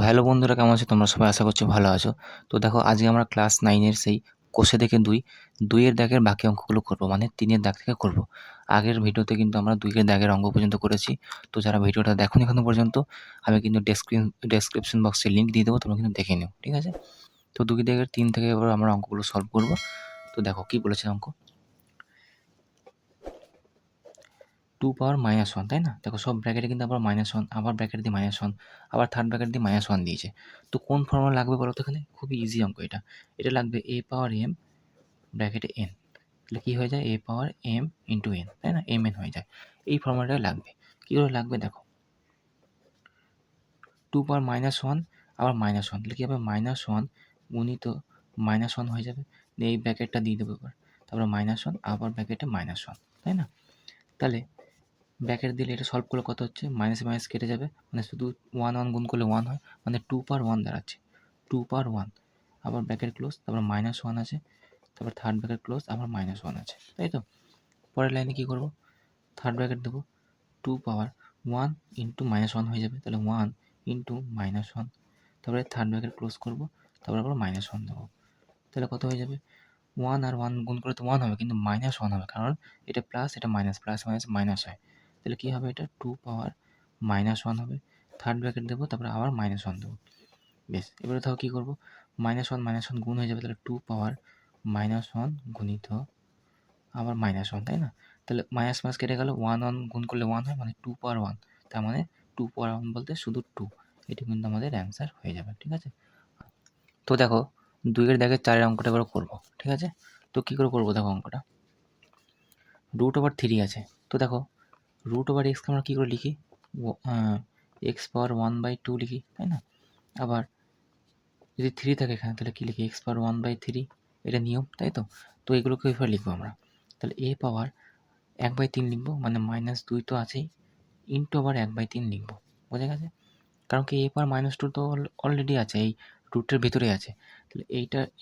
Hello বন্ধুরা, কেমন আছো তোমরা সবাই? আশা করছি ভালো আছো। তো দেখো, আজকে আমরা ক্লাস 9 এর সেই কোষে থেকে 2 এর দাগের বাকি অঙ্কগুলো করব, মানে 3 এর দাগ থেকে করব। আগের ভিডিওতে কিন্তু আমরা 2 এর দাগের অঙ্ক পর্যন্ত করেছি। তো যারা ভিডিওটা দেখোনি এখনো পর্যন্ত, আমি কিন্তু ডেসক্রিপশন বক্সে লিঙ্ক দিয়ে দেবো, তোমরা কিন্তু দেখে নিও, ঠিক আছে? তো 2 দাগের 3 থেকে এবার আমরা অঙ্কগুলো সলভ করব। তো দেখো কি বলেছে অঙ্ক, 2 পাওয়ার -1, তাই না? দেখো সব ব্র্যাকেটে কিন্তু আবার -1, আবার ব্র্যাকেট দিয়ে -1, আবার থার্ড ব্র্যাকেট দিয়ে -1 দিয়েছে। তো কোন ফর্মুলা লাগবে বলো তো এখানে? খুবই ইজি অঙ্ক এটা। এটা লাগবে a পাওয়ার m ব্র্যাকেটে n। তাহলে কী হয়ে যায়? a power m into n, তাই না? mn হয়ে যায়। এই ফর্মুলাটা লাগবে। কী করে লাগবে দেখো, 2 পাওয়ার -1 আবার -1, তাহলে কী হবে? -1 গুণিত -1 হয়ে যাবে। দিয়ে এই ব্র্যাকেটটা দিয়ে দেবো এবার। তারপরে -1 আবার ব্র্যাকেটে -1, তাই না? তাহলে ব্র্যাকেট দিলে এটা সলভ করলে কত হচ্ছে? মাইনাস মাইনাস কেটে যাবে, মানে শুধু 1 গুণ করলে 1 হয়, মানে 2 পাওয়ার 1 দাঁড়াচ্ছে। 2 পাওয়ার 1 আবার ব্র্যাকেট ক্লোজ, তারপর -1 আছে, তারপর থার্ড ব্র্যাকেট ক্লোজ, আবার -1 আছে, তাই তো? পরের লাইনে কী করবো? থার্ড ব্র্যাকেট দেবো, 2 পাওয়ার 1 ইন্টু -1 হয়ে যাবে, তাহলে 1 ইন্টু -1, তারপরে থার্ড ব্র্যাকেট ক্লোজ করবো, তারপর আবার -1 দেবো। তাহলে কত হয়ে যাবে? 1 আর 1 গুণ করে তো 1 হবে, কিন্তু -1 হবে, কারণ এটা প্লাস এটা মাইনাস, প্লাস মাইনাস মাইনাস হয়। তাহলে কী হবে? এটা 2 পাওয়ার -1 হবে। থার্ড ব্র্যাকেট দেবো, তারপরে আবার -1 দেবো। বেশ, এবারে তাও কী করবো? -1 গুণ হয়ে যাবে, তাহলে 2 পাওয়ার -1 গুণিত আবার -1, তাই না? তাহলে মাইনাস মাইনাস কেটে গেল, 1 গুণ করলে 1 হয়, মানে 2 পাওয়ার 1। তার মানে 2 পাওয়ার 1 বলতে শুধু 2। এটি কিন্তু আমাদের অ্যান্সার হয়ে যাবে, ঠিক আছে? তো দেখো, 2 এর দাগের 4 এর অঙ্কটা এবার করবো, ঠিক আছে? তো কী করে করবো দেখো অঙ্কটা, √3 আছে। তো দেখো, √x আমরা কী করে লিখি? x পাওয়ার 1/2 লিখি, তাই না? আবার যদি 3 থাকে এখানে, তাহলে কী লিখি? x পাওয়ার 1/3, এটা নিয়ম, তাই তো? তো এগুলোকে এভাবে লিখবো আমরা। তাহলে a পাওয়ার 1/3 লিখবো, মানে -2 তো আছেই, ইন্টু আবার 1/3 লিখবো। বোঝা গেছে? কারণ কি, a পাওয়ার -2 তো অলরেডি আছে, এই রুটের ভিতরে আছে। তাহলে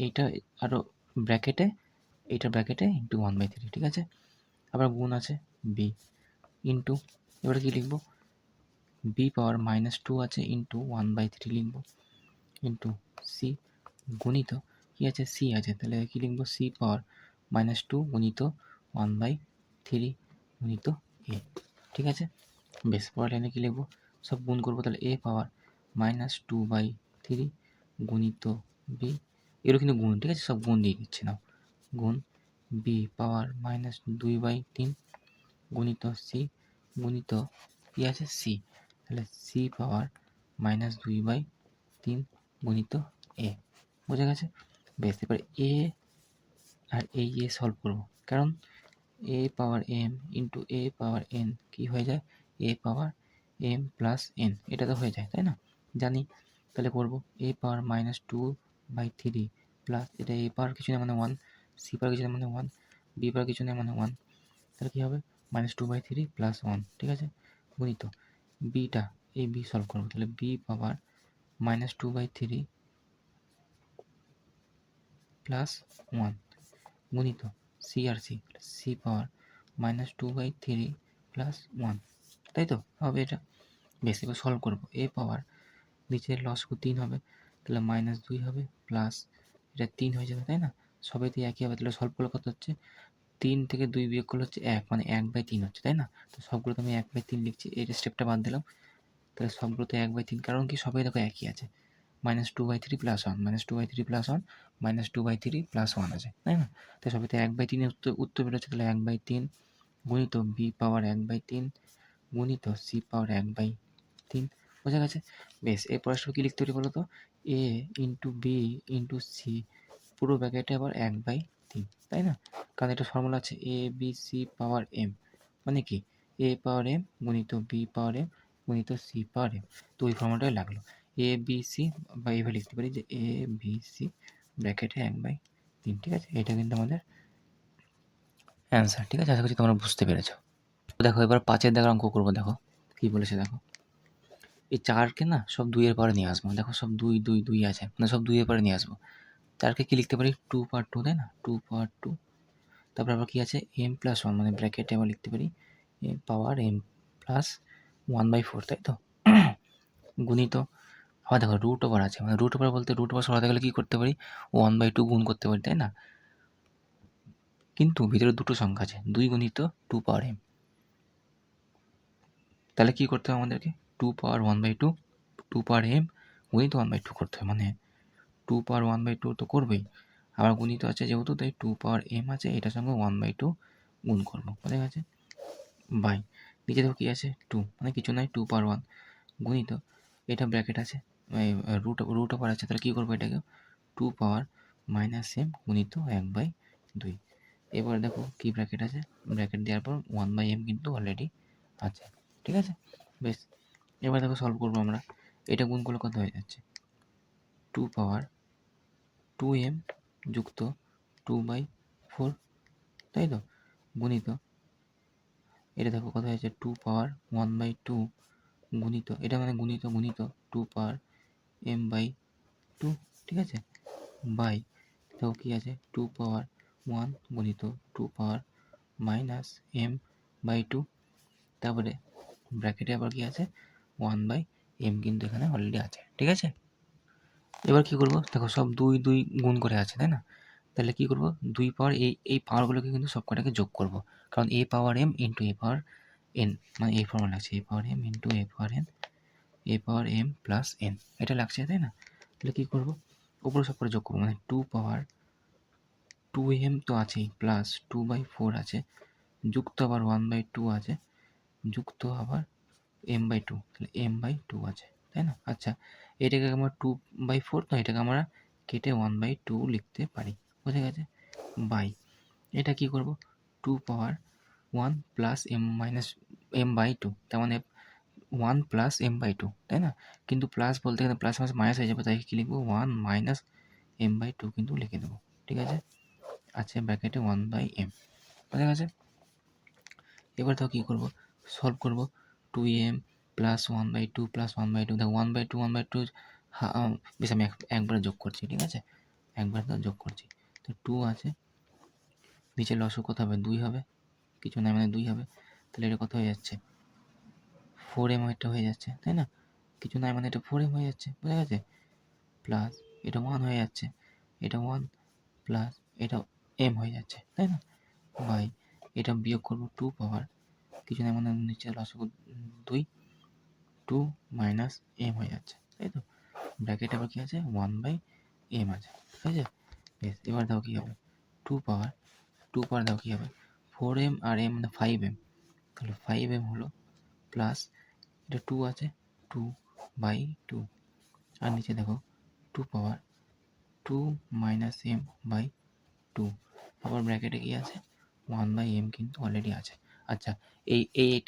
এইটা আরও ব্র্যাকেটে, এইটা ব্র্যাকেটে ইন্টু 1/3, ঠিক আছে? আবার গুণ আছে b ইন্টু, এবারে কী লিখবো? b পাওয়ার -2 আছে ইন্টু 1/3 লিখবো, ইন্টু c গুণিত কী আছে? c আছে, তাহলে কী লিখবো? c পাওয়ার -2 গুণিত 1/3 গুণিত a, ঠিক আছে? বেশ, পরের লাইনে কী লিখবো? সব গুণ করবো, তাহলে a পাওয়ার -2/3 গুণিত b, এগুলো কিন্তু গুণ, ঠিক আছে? সব গুণ দিয়ে দিচ্ছি না, গুণ b পাওয়ার -2/3 গুণিত c গুণিত কী আছে? c, তাহলে c পাওয়ার -2/3 গুণিত a। বোঝা গেছে? বেশ, এবার a আর এই a সলভ করবো, কারণ a power m into a power n কী হয়ে যায়? a power m plus n, এটা তো হয়ে যায়, তাই না? জানি। তাহলে করবো a পাওয়ার -2/3 প্লাস, এটা a পাওয়ার কিছু না মানে 1, c পাওয়ার কিছু না মানে 1, b পাওয়ার কিছু না মানে 1, তাহলে কী হবে? -2/3 প্লাস 1, ঠিক আছে? গুণিত বিটা, এই b সলভ করবো, তাহলে b পাওয়ার -2/3 প্লাস 1 গুণিত c আর c পাওয়ার -2/3 প্লাস 1, তাই তো হবে এটা? বেশ, এবার সলভ করবো। a পাওয়ার নিচের লসাগু 3 হবে, তাহলে -2 হবে, প্লাস এটা 3 হয়ে যাবে, তাই না? সবাইতে একই হবে, তাহলে সলভ করলে কত হচ্ছে? 3 থেকে 2 বিয়োগ করলে হচ্ছে 1, মানে 1/3 হচ্ছে, তাই না? তো সবগুলোতে আমি 1/3 লিখছি, এই স্টেপটা বাদ দিলাম। তাহলে সবগুলোতে 1/3, কারণ কি সবাই দেখো একই আছে, -2/3 প্লাস 1, -2/3 প্লাস 1, -2/3 প্লাস 1 আছে, তাই না? তাই সবাইতে 1/3 এর উত্তর বেরোচ্ছে, তাহলে 1/3 গুণিত b পাওয়ার 1/3 গুণিত c পাওয়ার 1/3। বোঝা গেছে? বেশ, এরপর আসলে কী লিখতে পারি বলো তো? a into b into c পুরো ব্র্যাকেটে আবার 1/3, তাই না? কারণ এটা ফর্মুলা আছে a b c power m, মানে কি a পাওয়ার m গুণিত b পাওয়ার m গুণিত c পাওয়ার m। তো ওই ফর্মুলাটাই লাগলো, a b c, বা এভাবে লিখতে পারি যে a b c ব্র্যাকেটে 1/3, ঠিক আছে? এটা কিন্তু আমাদের অ্যান্সার, ঠিক আছে? আশা করছি তোমরা বুঝতে পেরেছো। দেখো, এবার 5 এর দাগের অঙ্ক করবো। দেখো কী বলেছে, দেখো এই 4কে না সব 2 এর পরে নিয়ে আসবো। দেখো সব 2 2 2 আছে, মানে সব 2 এর পরে নিয়ে আসবো। 4কে কী লিখতে পারি? 2 পাওয়ার 2, তাই না? 2 পাওয়ার 2, তারপর আবার কী আছে? m প্লাস 1, মানে ব্র্যাকেটে আবার লিখতে পারি পাওয়ার m প্লাস 1/4, তাই তো? গুণিত আবার দেখো রুট ওভার আছে, মানে রুট ওভার বলতে রুট ওভার সরাতে গেলে কী করতে পারি, 1/2 গুণ করতে পারি, তাই না? কিন্তু ভিতরে দুটো সংখ্যা আছে, 2 গুণিত 2 পাওয়ার m। তাহলে কী করতে হবে আমাদেরকে, 2 পাওয়ার 1/2 2 পাওয়ার m গুণিত 1/2 করতে হবে, মানে 2 পাওয়ার 1/2 তো করবেই, আবার গুণিত আছে যেহেতু, তাই 2 পাওয়ার m আছে, এটার সঙ্গে 1/2 গুণ করবো, বোঝা গেছে? বাই নিচে দেখো কী আছে, 2, মানে কিছু নয় 2 পাওয়ার 1 গুণিত, এটা ব্র্যাকেট আছে, রুট ওভার আছে, তাহলে কী করবো এটাকে, 2 পাওয়ার মাইনাস m গুণিত 1/2। এবার দেখো কি ব্র্যাকেট আছে, ব্র্যাকেট দেওয়ার পর 1/m কিন্তু অলরেডি আছে, ঠিক আছে? বেশ, এবার দেখো সলভ করবো আমরা, এটা গুণ করলে কত হয়ে যাচ্ছে, 2 পাওয়ার 2m যুক্ত 2/4, তাই তো, গুণিত এটা দেখো কত হয়েছে, 2 পাওয়ার 1/2 গুণিত, এটা মানে গুণিত 2 পাওয়ার m/2, ঠিক আছে, বাই দেখো কী আছে, 2 পাওয়ার 1 গুণিত 2 পাওয়ার মাইনাস m/2, তারপরে ব্র্যাকেটে আবার কি আছে, 1/m কিন্তু এখানে অলরেডি আছে, ঠিক আছে? এবার কি করব, দেখো সব 2 গুণ করে আছে, তাই না? তাহলে কি করব, 2 পাওয়ার এই পাওয়ারগুলোকে কিন্তু সব কটাকে যোগ করব, কারণ a power m into a power n, মানে এই ফর্মুলা আছে, a power m into a power n, a power m plus n, এটা লাগছে, তাই না? তাহলে কী করব, উপরে সব করে যোগ করবো, মানে 2 পাওয়ার 2m তো আছেই, প্লাস 2/4 আছে, যুক্ত আবার 1/2 আছে, যুক্ত আবার m/2, তাহলে m/2 আছে, তাই না? আচ্ছা, এটাকে আমরা 2/4, তো এটাকে আমরা কেটে 1/2 লিখতে পারি, বোঝা গেছে? বাই এটা কি করব, 2 পাওয়ার 1 প্লাস m/2, তার মানে 1 প্লাস m/2, তাই না? কিন্তু প্লাস বলতে গেলে প্লাস মাইনাস মাইনাস হয়ে যাবে, তাই কি লিখবো, 1 মাইনাস m/2 কিন্তু লিখে দেবো, ঠিক আছে? আছে ব্র্যাকেটে 1/m, বোঝা গেছে? এবার তো কী করবো, সলভ করব, 2m প্লাস 1/2 প্লাস 1/2, দেখো 1/2 বেশ আমি একবারে যোগ করছি, ঠিক আছে? একবার তো যোগ করছি, তো 2 আছে, নিচে লসও কত হবে, 2 হবে, কিছু নাই মানে 2 হবে, তাহলে এটা কত হয়ে যাচ্ছে, 4m এটা হয়ে যাচ্ছে, তাই না? কিছু নাই মানে এটা 4m হয়ে যাচ্ছে, বোঝা গেছে? প্লাস এটা 1 হয়ে যাচ্ছে, এটা 1 প্লাস এটা m হয়ে যাচ্ছে, তাই না? বাই এটা বিয়োগ করবো, 2 পাওয়ার কিছু না মানে নিচে লসাগু 2 2 মাইনাস m হয়ে যাচ্ছে, তাই তো, ব্র্যাকেট আবার কি আছে, 1/m আছে, ঠিক আছে? বেশ, এবার দাও কী হবে, 2 পাওয়ার দাও কী হবে, 4m আর m মানে 5m, তাহলে 5m হলো প্লাস এটা 2 আছে, 2/2, আর নিচে দেখো 2 পাওয়ার 2 মাইনাস m/2, আবার ব্র্যাকেটে কি আছে, 1/m কিন্তু অলরেডি আছে। আচ্ছা,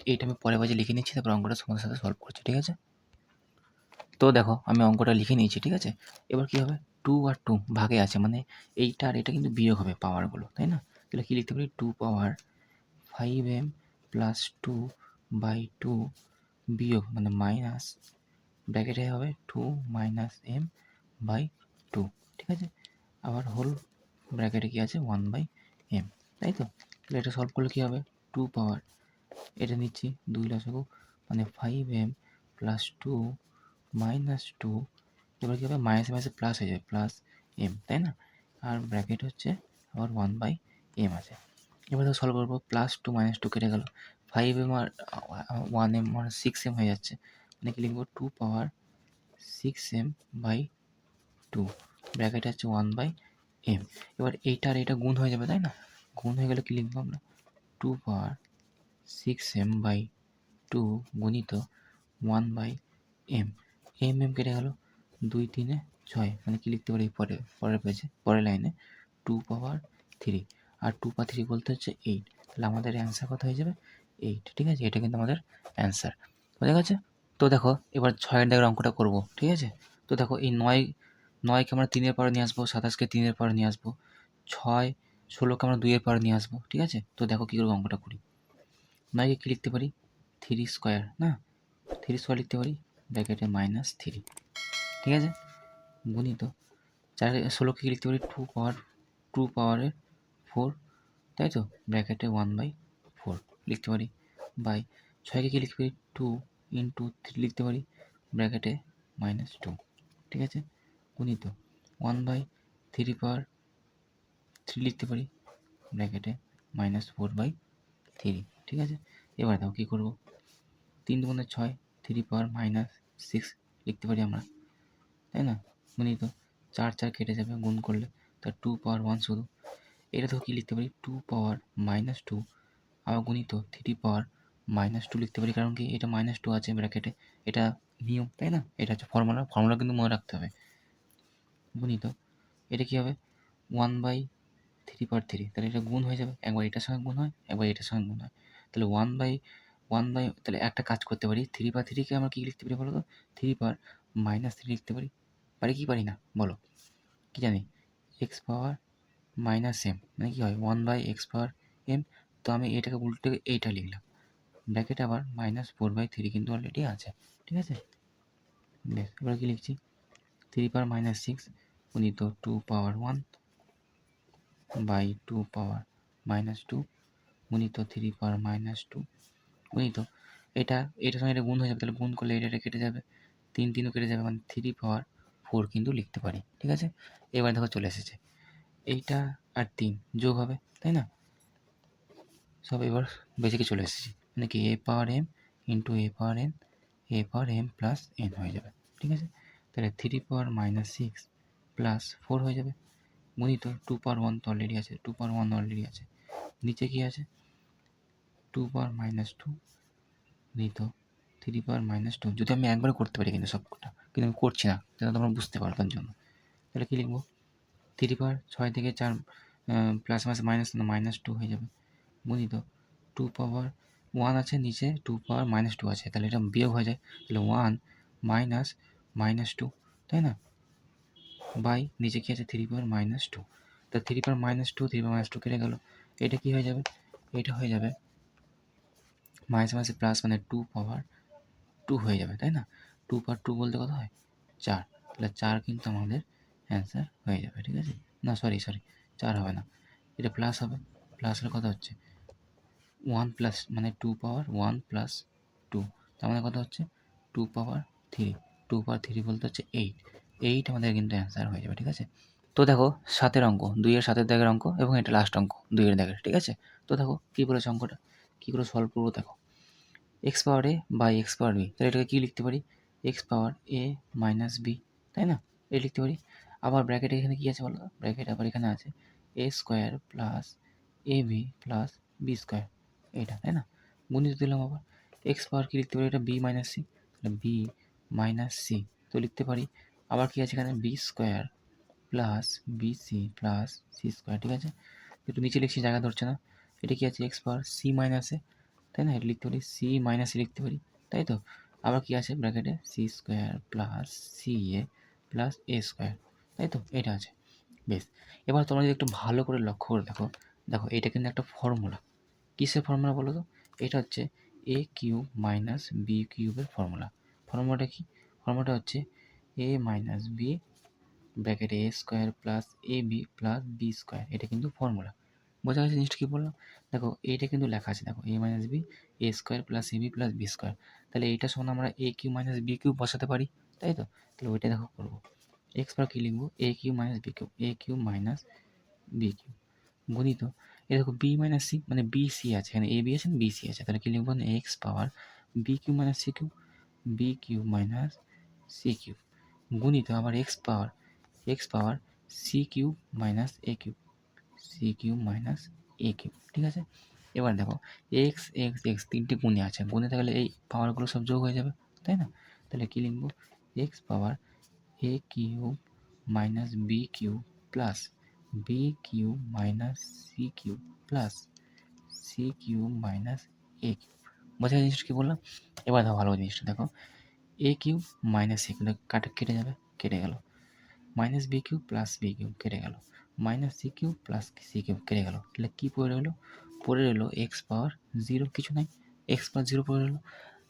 এইটা আমি পরের বাজে লিখে নিচ্ছি, তারপর অঙ্কটা তোমাদের সাথে সলভ করছি, ঠিক আছে? তো দেখো আমি অঙ্কটা লিখে নিয়েছি, ঠিক আছে? এবার কী হবে, 2 আর 2 ভাগে আছে, মানে এইটা আর এটা কিন্তু বিয়োগ হবে পাওয়ারগুলো, তাই না? তাহলে কী লিখতে পারি, 2 পাওয়ার 5m প্লাস 2/2 বিয়োগ মানে মাইনাস, ব্র্যাকেটে হবে 2 মাইনাস m/2, ঠিক আছে? আবার হোল ব্র্যাকেটে কি আছে, 1/m, তাই তো? তাহলে এটা সলভ করলে কী হবে, 2 পাওয়ার এটা নিচ্ছি 2 লসাগু, মানে 5m প্লাস 2 মাইনাস 2, এবার কী হবে, মাইনাসে মাইনাসে প্লাস হয়ে যাবে, প্লাস m, তাই না? আর ব্র্যাকেট হচ্ছে আবার 1/m আছে। এবার তো সলভ করবো, প্লাস 2 মাইনাস 2 কেটে গেল, 5m আর 1m মানে 6m হয়ে যাচ্ছে, মানে কি লিখবো, 2 পাওয়ার 6m/2, ব্র্যাকেট হচ্ছে 1/m। এবার এইটা আর এটা গুণ হয়ে যাবে, তাই না? গুণ হয়ে গেলে কি লিখবো আমরা, 2 পাওয়ার 6m/2 গুণিত 1/m, m কেটে গেল, 2 3 6, মানে কি লিখতে পারি, পরের পেজে পরের লাইনে 2 পাওয়ার 3, আর 2 পাওয়ার 3 বলতে হচ্ছে 8, তাহলে আমাদের অ্যান্সার কত হয়ে যাবে, 8, ঠিক আছে? এটা কিন্তু আমাদের অ্যান্সার, বোঝা গেছে? তো দেখো এবার 6-এর দাগের অঙ্কটা করবো, ঠিক আছে? তো দেখো এই 9কে আমরা 3-এর পাওয়ারে নিয়ে আসবো, 27কে 3-এর পাওয়ারে নিয়ে আসবো, 6 16কে আমরা 2-এর পাওয়ারে নিয়ে আসবো, ঠিক আছে? তো দেখো কী করবো, অঙ্কটা করি। 9কে কী লিখতে পারি, 3 স্কোয়ার, না 3 স্কোয়ার লিখতে পারি, ব্র্যাকেটে -3, ঠিক আছে? গুণিত 16কে কী লিখতে পারি, 2 পাওয়ারের 4, তাই তো, ব্র্যাকেটে 1/4 লিখতে পারি, বাই 6কে কী লিখতে পারি, 2 ইন্টু 3 লিখতে পারি, ব্র্যাকেটে -2, ঠিক আছে, গুণিত 1/3 লিখতে পারি ব্র্যাকেটে -4/3। ঠিক আছে, এবার দেখো কী করবো, 3×6, 3^-6 লিখতে পারি আমরা, তাই না? গুণিত 4 কেটে যাবে গুণ করলে, তার 2^1 শুধু। এটা তো কী লিখতে পারি, 2^-2, আবার গুণিত 3^-2 লিখতে পারি, কারণ কি এটা -2 আছে ব্র্যাকেটে, এটা নিয়ম, তাই না? এটা হচ্ছে ফর্মুলা কিন্তু মনে রাখতে হবে। গুণিত এটা কী হবে, 1/3, তাহলে এটা গুণ হয়ে যাবে, একবার এটার সঙ্গে গুণ হয়, একবার এটার সঙ্গে গুণ হয়, তাহলে 1/1, তাহলে একটা কাজ করতে পারি, 3/3কে আমরা কী লিখতে পারি বলো তো, 3^-3 লিখতে পারি, পারি কি পারি না বলো? কি জানি, x⁻m, মানে কী হয় 1/x⁻m, তো আমি এটাকে উল্টে এইটা লিখলাম, ব্র্যাকেট আবার -4/3 কিন্তু অলরেডি আছে। ঠিক আছে, বেশ, এবার কী লিখছি, 3^-6 গুণিত 2^1/2^-2 গুণিত 3^-2 গুণিত এটার সঙ্গে এটা গুণ হয়ে যাবে, তাহলে গুণ করলে এটা কেটে যাবে, 3 কেটে যাবে, মানে 3^4 কিন্তু লিখতে পারি। ঠিক আছে, এবার দেখো চলে এসেছে, এইটা আর 3 যোগ হবে, তাই না? সব এবার বেসিকে চলে এসেছি, মানে কি a⁻m into a⁻m plus n হয়ে যাবে। ঠিক আছে, তাহলে 3^-6 প্লাস 4 হয়ে যাবে, গুণিত 2^1 তো অলরেডি আছে, নিচে কি আছে 2^-2 গুণিত 3^-2, যদি আমি একবারে করতে পারি কিন্তু সবকটা, কিন্তু আমি করছি না, যেন তোমরা বুঝতে পারো তার জন্য। তাহলে কী লিখবো, 3^6 থেকে 4 প্লাস -2 হয়ে যাবে, গুণিত 2^1 আছে নিচে, 2^-2 আছে, তাহলে এটা বিয়োগ হয়ে যায়, তাহলে 1 -2, তাই না, বাই নিচে কি আছে 3^-2, তা 3^-2 কেটে গেল, এটা কি হয়ে যাবে, এটা হয়ে যাবে মাঝে প্লাস, মানে 2^2 হয়ে যাবে, তাই না? 2^2 বলতে কত হয় 4, তাহলে 4 কিন্তু আমাদের অ্যান্সার হয়ে যাবে। ঠিক আছে, না সরি 4 হবে না, এটা প্লাস হবে, প্লাস হলে কত হচ্ছে 1 প্লাস, মানে 2^1 + 2, তার মানে কত হচ্ছে 2^3 বলতে হচ্ছে 8 আমাদের কিন্তু অ্যান্সার হয়ে যাবে। ঠিক আছে, তো দেখো 7-এর অঙ্ক, 2-এর 7-এর দাগের অঙ্ক, এবং এটা লাস্ট অঙ্ক 2-এর দাগের। ঠিক আছে, তো দেখো কী বলেছে অঙ্কটা, কী করে সলভ করবো দেখো, x⁻a/x⁻b, তাহলে এটাকে কী লিখতে পারি, x⁻a - b, তাই না? এটা লিখতে পারি, আবার ব্র্যাকেট এখানে কী আছে বলো তো, ব্র্যাকেট আবার এখানে আছে a² + ab + b², এটা, তাই না? গুণিত দিলাম, আবার x⁻, কী লিখতে পারি, এটা b - c, তাহলে b - c, তো লিখতে পারি, আবার কী আছে এখানে b² + bc + c², ঠিক আছে, একটু নিচে লিখছি, জায়গা ধরছে না, এটা কি আছে x⁻c - a, তাই না, এটা লিখতে পারি c - c লিখতে পারি, তাই তো, আবার কি আছে ব্র্যাকেটে c² + ca + a², তাই তো, এটা আছে। বেশ, এবার তোমরা যদি একটু ভালো করে লক্ষ্য করে দেখো, এটা কিন্তু একটা ফর্মুলা, কিসের ফর্মুলা বলো তো, এটা হচ্ছে a³ - b³ এর ফর্মুলাটা কি, ফর্মুলাটা হচ্ছে a - b ব্র্যাকেটে a² + ab + b², এটা কিন্তু ফর্মুলা। বোঝা গেছে জিনিসটা কী বললাম? দেখো এইটা কিন্তু লেখা আছে, দেখো a - b a² + ab + b², তাহলে এইটার সমান আমরা a³ - b³ বসাতে পারি, তাই তো, তাহলে ওইটা দেখো করবো, x বার কী লিখবো, a³ - b³ - b³ গুণিত, এ দেখো b - c, মানে bc আছে এখানে, ab আছে না bc আছে, তাহলে কী লিখবো, x⁻ b³ - c³ b³ - c³ গুণিত আবার x⁻ c³ - a³ c³ - a³, ঠিক আছে। এবার দেখো x x x তিনটে গুণে আছে, গুণে থাকলে এই পাওয়ারগুলো সব যোগ হয়ে যাবে, তাই না? তাহলে কী লিখবো, x⁻ a³ - b³ plus b³ - c³ plus c³ - a³, বোঝা যায় জিনিসটা কী বললাম? এবার দেখো ভালো জিনিসটা দেখো, a³ - c³ কেটে যাবে, কেটে গেল, -b³ + b³ কেটে গেল, -c³ + c³ কেটে গেল, তাহলে কী পড়ে রইলো, পড়ে রইলো x⁻0, কিছু নাই, x⁻0 পড়ে রইলো,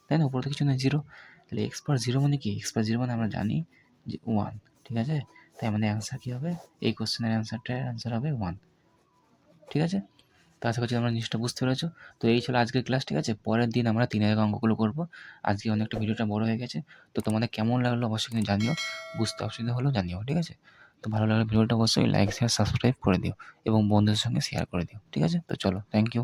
তাই না, উপরে তো কিছু নাই, 0, তাহলে x⁻0 মানে কি, x⁻0 মানে আমরা জানি যে 1, ঠিক আছে, তাই আমাদের অ্যান্সার কী হবে, এই কোশ্চেনের অ্যান্সার হবে 1, ঠিক আছে। আশা করছি তোমরা জিনিসটা বুঝতে পেরেছো। তো এই ছিল আজকের ক্লাস, ঠিক আছে? পরের দিন আমরা 3 এর অঙ্কগুলো করব। আজকে অনেকটা ভিডিওটা বড় হয়ে গেছে। তো তোমাদের কেমন লাগলো অবশ্যই কিন্তু জানিও। বুঝতে অসুবিধা হলেও জানিও, ঠিক আছে? তো ভালো লাগলে ভিডিওটা অবশ্যই লাইক, শেয়ার, সাবস্ক্রাইব করে দিও এবং বন্ধুদের সঙ্গে শেয়ার করে দিও। ঠিক আছে? তো চলো, থ্যাংক ইউ।